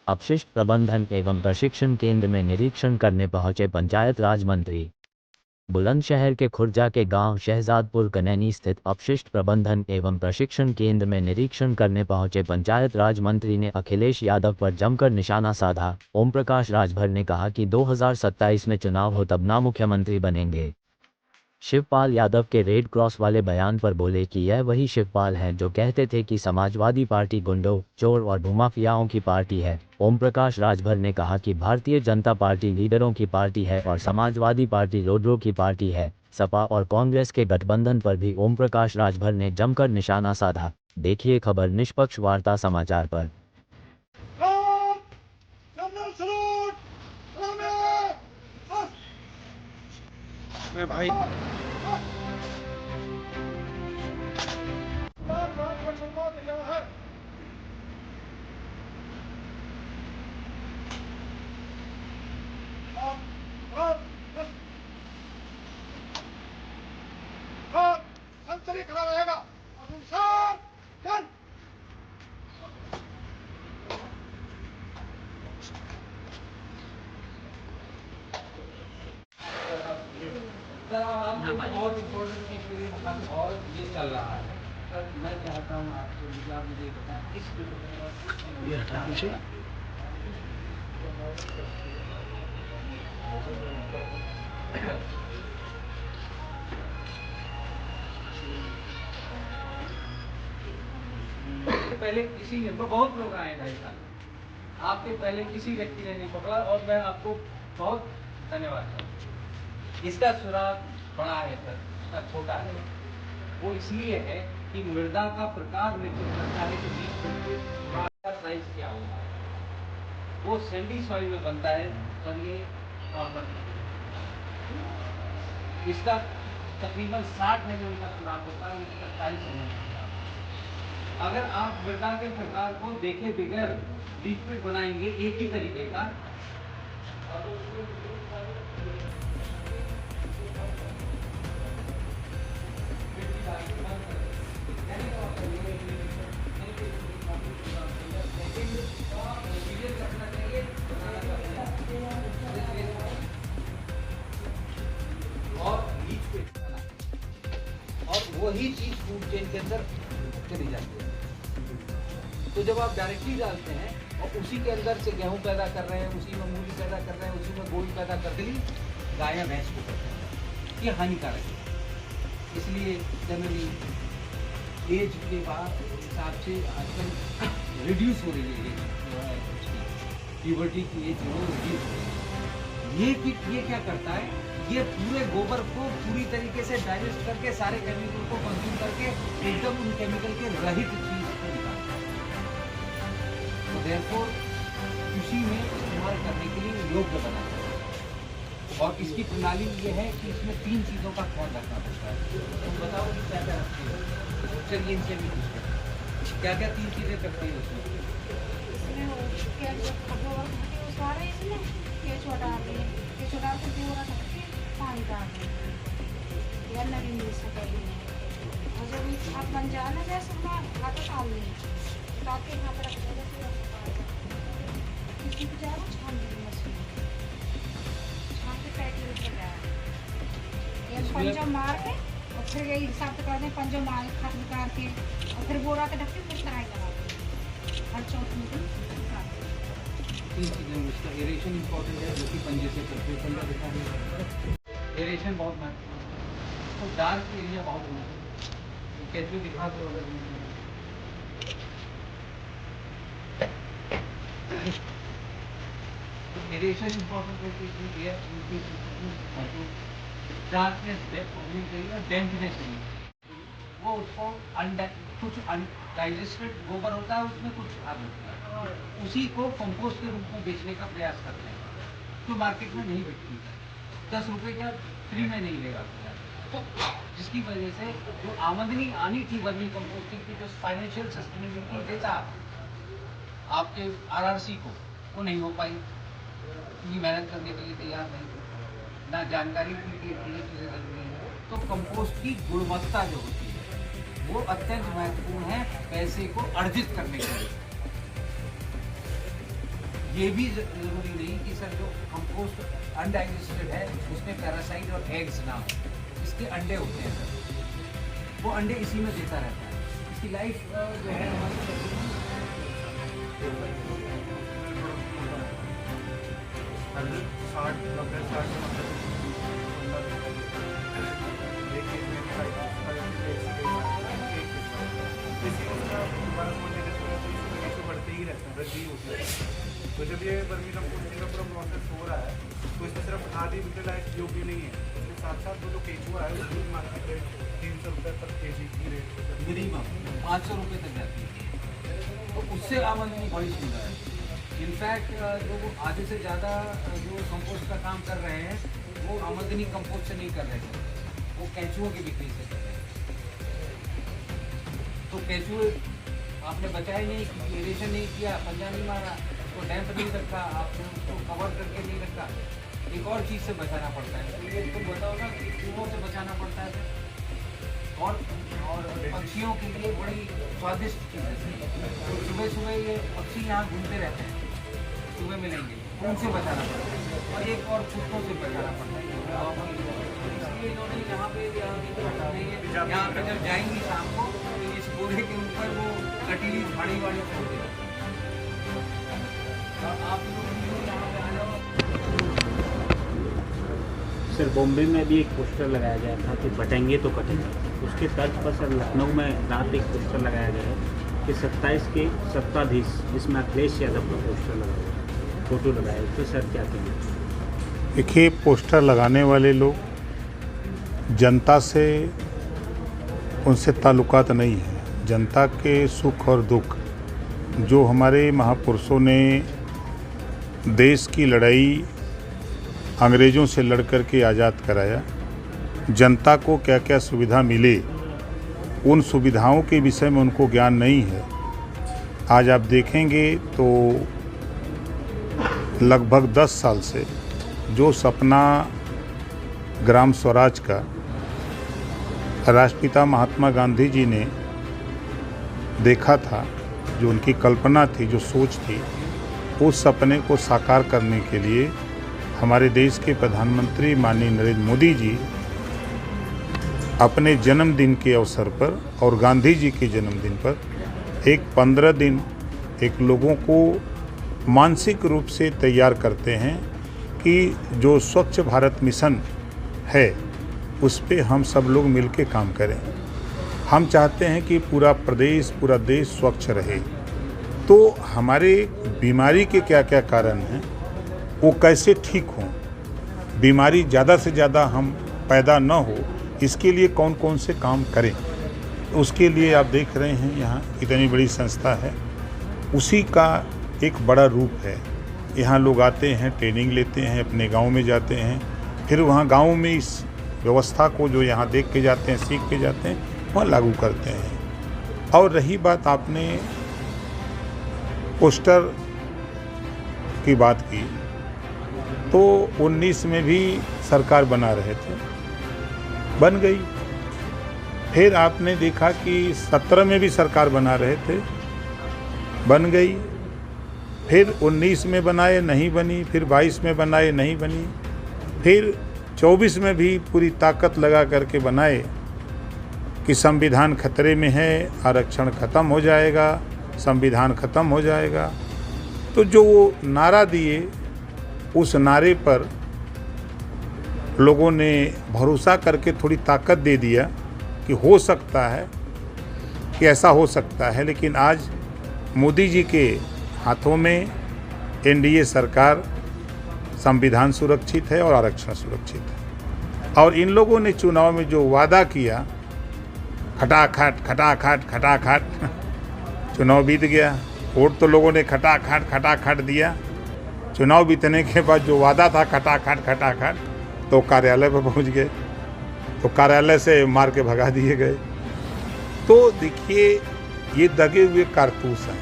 अपशिष्ट प्रबंधन एवं प्रशिक्षण केंद्र में निरीक्षण करने पहुंचे पंचायत राज मंत्री। बुलंदशहर के खुर्जा के गांव शहजादपुर कनैनी स्थित अपशिष्ट प्रबंधन एवं प्रशिक्षण केंद्र में निरीक्षण करने पहुंचे पंचायत राज मंत्री ने अखिलेश यादव पर जमकर निशाना साधा। ओम प्रकाश राजभर ने कहा कि 2027 में चुनाव हो तब ना मुख्यमंत्री बनेंगे। शिवपाल यादव के रेड क्रॉस वाले बयान पर बोले कि यह वही शिवपाल हैं जो कहते थे कि समाजवादी पार्टी गुंडों, चोर और भूमाफियाओं की पार्टी है। ओम प्रकाश राजभर ने कहा कि भारतीय जनता पार्टी लीडरों की पार्टी है और समाजवादी पार्टी लोडरों की पार्टी है। सपा और कांग्रेस के गठबंधन पर भी ओम प्रकाश राजभर ने जमकर निशाना साधा। देखिए खबर निष्पक्ष वार्ता समाचार पर। भाई खड़ा रहेगा। बहुत इम्पोर्टेंट चीज के लिए और ये चल रहा है। मैं चाहता हूँ आपको आप मुझे बताएं इस पहले किसी ने बहुत लोग आए हैं, आपके पहले किसी व्यक्ति ने नहीं पकड़ा और मैं आपको बहुत धन्यवाद करता। इसका सुराग बड़ा है सर, इसका छोटा है। वो इसलिए है कि मृदा का प्रकार निर्भर करता है कि बीज साइज क्या होगा। वो सैंडी सॉइल में बनता है और ये नॉर्मल। इसका तकरीबन 60 mm का सुराग होता है, 41 mm का। अगर आप मृदा के प्रकार को देखे बगैर लिक्विड बनाएंगे एक ही तरीके का, और वही चीज फूड चेन के अंदर चली जाती है। तो जब आप डायरेक्टली डालते हैं और उसी के अंदर से गेहूं पैदा कर रहे हैं, उसी में मूली पैदा कर रहे हैं, उसी में गोभी पैदा कर दी गाय या भैंस को करते हैं, ये हानिकारक है। इसलिए जनरली एज के बाद हिसाब से आजकल रिड्यूस हो रही है प्यूबर्टी की एज जो रिड्यूस हो रही है। ये क्या करता है, ये पूरे गोबर को पूरी तरीके से डाइजेस्ट करके सारे केमिकल को कंज्यूम करके एकदम उन केमिकल के रहित चीज को निकालता है। तो देयरफॉर कृषि में इस्तेमाल करने के लिए योग्य बनाता है। और इसकी प्रणाली ये है कि इसमें 3 चीज़ों का ख्याल रखना पड़ता है। तुम बताओ कि क्या क्या रखती है। चलिए इनसे भी पूछते क्या क्या 3 चीज़ें करती है उसमें। पानी डाल या नवीन मिल सके और जब आप बन जाना जैसे हाथ डाल लें ताकि यहाँ पर किसी भी जाएगा छान देंगे मछली छान के पैकेट हो जाए ये पंजा मार के और फिर यही हिसाब से कर दें पंजा मार खाद निकाल के और फिर बोरा के ढक के फिर कढ़ाई लगा दें हर चौथ में। 3 चीज़ें उसका एरेशन इम्पोर्टेंट है, जो कि पंजे से करते हैं। पंजा दिखा दें एरेशन बहुत महत्वपूर्ण है। तो डार्क एरिया बहुत है, कैसे दिखा दो अगर एरेशन इम्पोर्टेंट है कि डार्कनेस होनी चाहिए, डेम्पनेस होनी चाहिए। वो उसको कुछ अनडाइजेस्टेड गोबर होता है, उसमें कुछ खाद होता है, उसी को कंपोस्ट के रूप में बेचने का प्रयास करते हैं, तो मार्केट में नहीं बिकती है। 10 रुपये का फ्री में नहीं लेगा, जिसकी वजह से जो आमदनी आनी थी वर्मी कंपोस्टिंग की, जो फाइनेंशियल सस्टेनेबिलिटी देता आपके आरआरसी को, वो नहीं हो पाई क्योंकि मेहनत करने के लिए तैयार नहीं, ना जानकारी के लिए चीज़ें जरूरी है। तो कंपोस्ट की गुणवत्ता जो होती है वो अत्यंत महत्वपूर्ण है पैसे को अर्जित करने के लिए। ये भी जरूरी नहीं कि सर जो कंपोस्ट अनडाइजेस्टेड है उसमें पैरासाइट और एग्स ना हो, इसके अंडे होते हैं सर, वो अंडे इसी में देता रहता है। इसकी लाइफ जो है हमारी 60 बढ़ते ही रहते हैं, वृद्धि होती है। तो जब ये वर्मी कंपोस्टिंग का पूरा प्रोसेस हो रहा है तो इसमें सिर्फ आधी मीटर लाइट योग्य नहीं है, उसके साथ साथ जो केचुआ है उसकी मार्केट रेट 300 रुपये पर केजी की रेट मिनिमम 500 रुपये तक जाती है, तो उससे आमदनी बड़ी सुंदर है। इनफैक्ट जो वो आधे से ज़्यादा जो कंपोस्ट का काम कर रहे हैं वो आमदनी कंपोस्ट से नहीं कर रहे हैं, वो केचुओं की बिक्री से कर रहे हैं। तो केचुए आपने बचाए नहीं, एरेशन नहीं किया, पंजा नहीं मारा, तो डैम्प नहीं रखा, आपने उसको कवर करके नहीं रखा, एक और चीज़ से बचाना पड़ता है। तो ये तुम बताओ ना कि चूहों से बचाना पड़ता है और पक्षियों के लिए बड़ी स्वादिष्ट चीज़ है। तो सुबह सुबह ये पक्षी यहाँ घूमते रहते हैं, सुबह मिलेंगे, उनसे बचाना पड़ता है और एक और कुत्तों से बचाना पड़ता है। इसलिए इन्होंने यहाँ पे यहाँ पे जब जाएंगी शाम को तो इस बोरे के ऊपर वो कटीली झाड़ी वाली छोड़ देते हैं। आप लोग यहाँ पे आ जाओ। सर बॉम्बे में भी एक पोस्टर लगाया गया था कि बटेंगे तो कटेंगे, उसके तर्ज पर सर लखनऊ में रात एक पोस्टर लगाया गया है कि 27 के सत्ताधीश, जिसमें अखिलेश यादव का पोस्टर लगाया है, फोटो लगाया है, तो सर क्या कहेंगे? देखिए, पोस्टर लगाने वाले लोग जनता से, उनसे ताल्लुकात नहीं है। जनता के सुख और दुख, जो हमारे महापुरुषों ने देश की लड़ाई अंग्रेज़ों से लड़ कर के आज़ाद कराया, जनता को क्या क्या सुविधा मिले, उन सुविधाओं के विषय में उनको ज्ञान नहीं है। आज आप देखेंगे तो लगभग 10 साल से जो सपना ग्राम स्वराज का राष्ट्रपिता महात्मा गांधी जी ने देखा था, जो उनकी कल्पना थी, जो सोच थी, उस सपने को साकार करने के लिए हमारे देश के प्रधानमंत्री माननीय नरेंद्र मोदी जी अपने जन्मदिन के अवसर पर और गांधी जी के जन्मदिन पर एक 15 दिन एक लोगों को मानसिक रूप से तैयार करते हैं कि जो स्वच्छ भारत मिशन है उस पे हम सब लोग मिलकर काम करें। हम चाहते हैं कि पूरा प्रदेश, पूरा देश स्वच्छ रहे। तो हमारे बीमारी के क्या क्या कारण हैं, वो कैसे ठीक हों, बीमारी ज़्यादा से ज़्यादा हम पैदा न हो, इसके लिए कौन कौन से काम करें। उसके लिए आप देख रहे हैं यहाँ इतनी बड़ी संस्था है, उसी का एक बड़ा रूप है। यहाँ लोग आते हैं, ट्रेनिंग लेते हैं, अपने गांव में जाते हैं, फिर वहाँ गांव में इस व्यवस्था को जो यहाँ देख के जाते हैं, सीख के जाते हैं, वहाँ लागू करते हैं। और रही बात आपने पोस्टर की बात की, तो 19 में भी सरकार बना रहे थे, बन गई। फिर आपने देखा कि 17 में भी सरकार बना रहे थे, बन गई। फिर 19 में बनाए, नहीं बनी। फिर 22 में बनाए, नहीं बनी। फिर 24 में भी पूरी ताकत लगा करके बनाए कि संविधान खतरे में है, आरक्षण खत्म हो जाएगा, संविधान खत्म हो जाएगा। तो जो वो नारा दिए, उस नारे पर लोगों ने भरोसा करके थोड़ी ताकत दे दिया कि हो सकता है, कि ऐसा हो सकता है। लेकिन आज मोदी जी के हाथों में एनडीए सरकार, संविधान सुरक्षित है और आरक्षण सुरक्षित है। और इन लोगों ने चुनाव में जो वादा किया, खटाखट खटाखट खटाखट, चुनाव बीत गया। वोट तो लोगों ने खटाखट दिया, चुनाव बीतने के बाद जो वादा था खटाखट खटाखट, तो कार्यालय पर पहुंच गए, तो कार्यालय से मार के भगा दिए गए। तो देखिए, ये दगे हुए कारतूस हैं।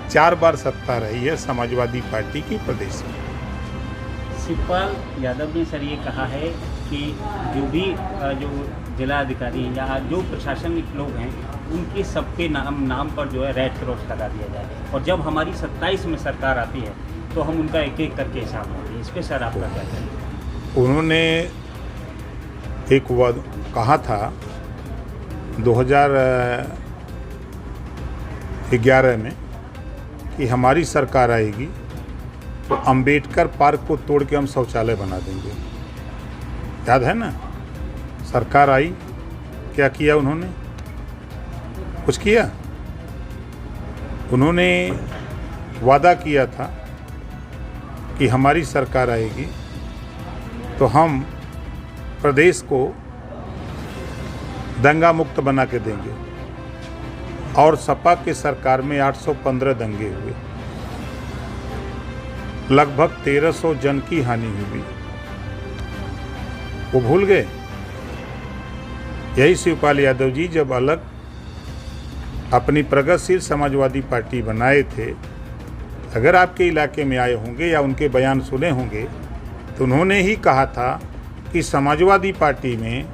4 बार सत्ता रही है समाजवादी पार्टी की प्रदेश में। शिवपाल यादव ने सर ये कहा है कि जो भी जो जिला अधिकारी या जो प्रशासनिक लोग हैं, उनके सबके नाम पर जो है रेड क्रॉस लगा दिया जाए, और जब हमारी 27 में सरकार आती है तो हम उनका एक एक करके हिसाब लेंगे। इस पर सर आपका क्या कहना? उन्होंने एक वाद कहा था 2011 में कि हमारी सरकार आएगी तो अंबेडकर पार्क को तोड़ के हम शौचालय बना देंगे। याद है ना? सरकार आई, क्या किया उन्होंने? कुछ किया? उन्होंने वादा किया था कि हमारी सरकार आएगी तो हम प्रदेश को दंगा मुक्त बना के देंगे, और सपा के सरकार में 815 दंगे हुए, लगभग 1300 जन की हानि हुई। वो भूल गए? यही शिवपाल यादव जी जब अलग अपनी प्रगतिशील समाजवादी पार्टी बनाए थे, अगर आपके इलाके में आए होंगे या उनके बयान सुने होंगे तो उन्होंने ही कहा था कि समाजवादी पार्टी में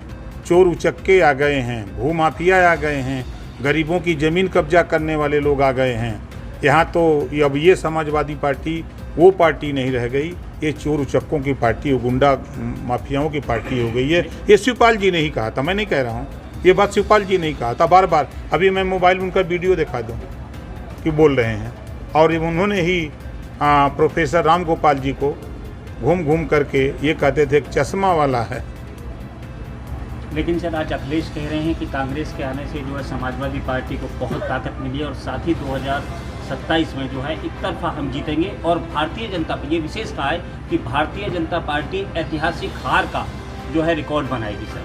चोर उचक्के आ गए हैं, भूमाफिया आ गए हैं, गरीबों की ज़मीन कब्जा करने वाले लोग आ गए हैं। यहाँ तो अब ये समाजवादी पार्टी वो पार्टी नहीं रह गई, ये चोर उचक्कों की पार्टी, गुंडा माफियाओं की पार्टी हो गई है। ये शिवपाल जी ने ही कहा था, मैं नहीं कह रहा हूँ, ये बात शिवपाल जी ने ही कहा था बार बार। अभी मैं मोबाइल में उनका वीडियो दिखा दूँ कि बोल रहे हैं। और उन्होंने ही प्रोफेसर राम गोपाल जी को घूम घूम करके ये कहते थे एक चश्मा वाला है। लेकिन सर आज अखिलेश कह रहे हैं कि कांग्रेस के आने से जो है समाजवादी पार्टी को बहुत ताकत मिली है और साथ ही 2027 में जो है एक तरफा हम जीतेंगे। और भारतीय जनता, ये विशेष कहा है कि भारतीय जनता पार्टी ऐतिहासिक हार का जो है रिकॉर्ड बनाएगी। सर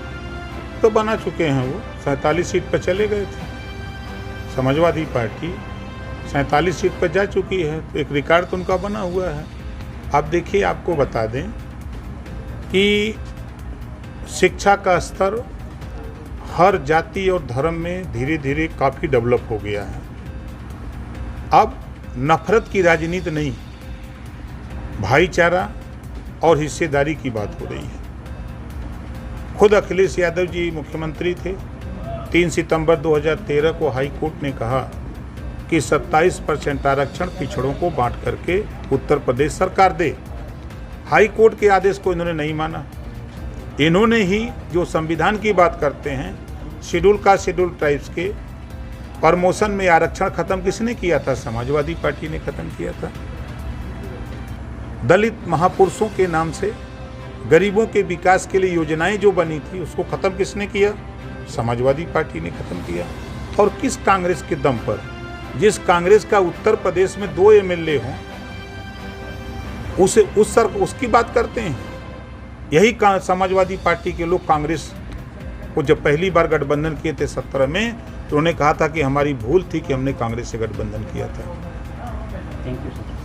तो बना चुके हैं, वो 47 सीट पर चले गए थे। समाजवादी पार्टी 47 सीट पर जा चुकी है, तो एक रिकॉर्ड तो उनका बना हुआ है। आप देखिए, आपको बता दें कि शिक्षा का स्तर हर जाति और धर्म में धीरे धीरे काफ़ी डेवलप हो गया है। अब नफरत की राजनीति नहीं, भाईचारा और हिस्सेदारी की बात हो रही है। खुद अखिलेश यादव जी मुख्यमंत्री थे। 3 सितंबर 2013 को हाई कोर्ट ने कहा कि 27% आरक्षण पिछड़ों को बांट करके उत्तर प्रदेश सरकार दे। हाई कोर्ट के आदेश को इन्होंने नहीं माना। इन्होंने ही जो संविधान की बात करते हैं, शेड्यूल कास्ट शेड्यूल ट्राइब्स के प्रमोशन में आरक्षण खत्म किसने किया था? समाजवादी पार्टी ने खत्म किया था। दलित महापुरुषों के नाम से गरीबों के विकास के लिए योजनाएं जो बनी थी उसको खत्म किसने किया? समाजवादी पार्टी ने खत्म किया। और किस कांग्रेस के दम पर? जिस कांग्रेस का उत्तर प्रदेश में 2 MLA हों, उसकी बात करते हैं। यही समाजवादी पार्टी के लोग कांग्रेस को जब पहली बार गठबंधन किए थे 17 में, तो उन्होंने कहा था कि हमारी भूल थी कि हमने कांग्रेस से गठबंधन किया था। Thank you sir.